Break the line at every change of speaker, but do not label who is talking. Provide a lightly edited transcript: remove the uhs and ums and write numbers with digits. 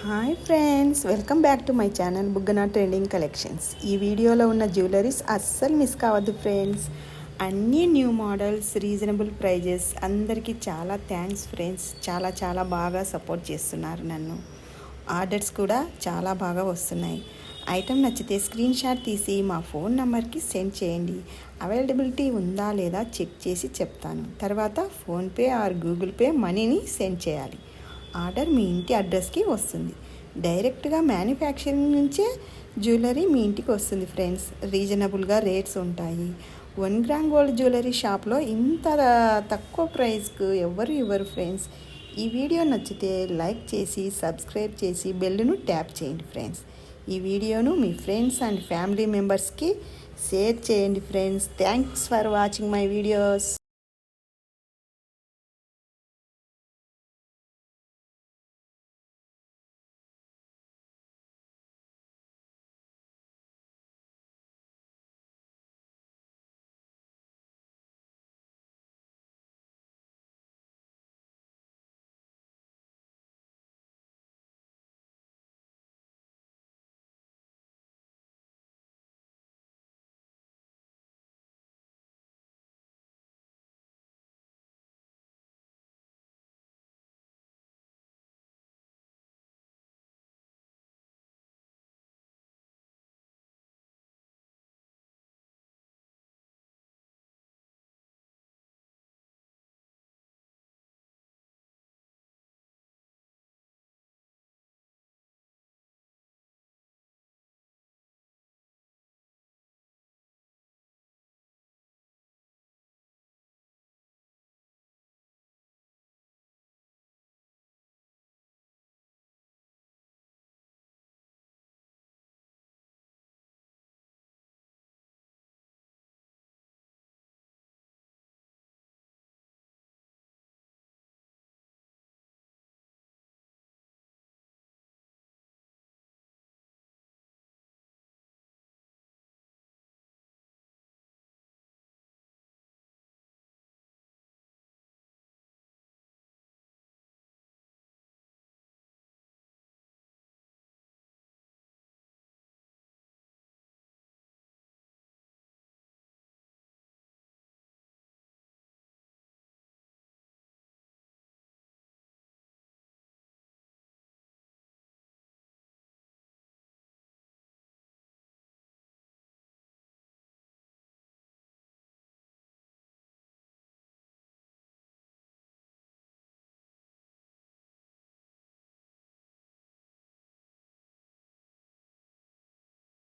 Hi friends, welcome back to my channel Buggana trending collections. ఈ వీడియోలో ఉన్న jewelleries అస్సలు మిస్ కావద్దు ఫ్రెండ్స్. అన్నీ న్యూ మోడల్స్, రీజనబుల్ ప్రైజెస్. అందరికీ చాలా థ్యాంక్స్ ఫ్రెండ్స్. చాలా చాలా బాగా సపోర్ట్ చేస్తున్నారు నన్ను. ఆర్డర్స్ కూడా చాలా బాగా వస్తున్నాయి. ఐటెం నచ్చితే స్క్రీన్ షాట్ తీసి మా ఫోన్ నెంబర్కి సెండ్ చేయండి. అవైలబిలిటీ ఉందా లేదా చెక్ చేసి చెప్తాను. తర్వాత ఫోన్పే ఆర్ గూగుల్ పే మనీని సెండ్ చేయాలి. ఆర్డర్ మీ ఇంటి అడ్రస్కి వస్తుంది. డైరెక్ట్గా మ్యానుఫ్యాక్చరింగ్ నుంచే జ్యువెలరీ మీ ఇంటికి వస్తుంది ఫ్రెండ్స్. రీజనబుల్గా రేట్స్ ఉంటాయి. 1 గ్రామ్ గోల్డ్ జ్యువెలరీ షాప్లో ఇంత తక్కువ ప్రైస్కు ఎవరు ఇవ్వరు ఫ్రెండ్స్. ఈ వీడియో నచ్చితే లైక్ చేసి సబ్స్క్రైబ్ చేసి బెల్లును ట్యాప్ చేయండి ఫ్రెండ్స్. ఈ వీడియోను మీ ఫ్రెండ్స్ అండ్ ఫ్యామిలీ మెంబర్స్కి షేర్ చేయండి friends. Thanks for watching my videos.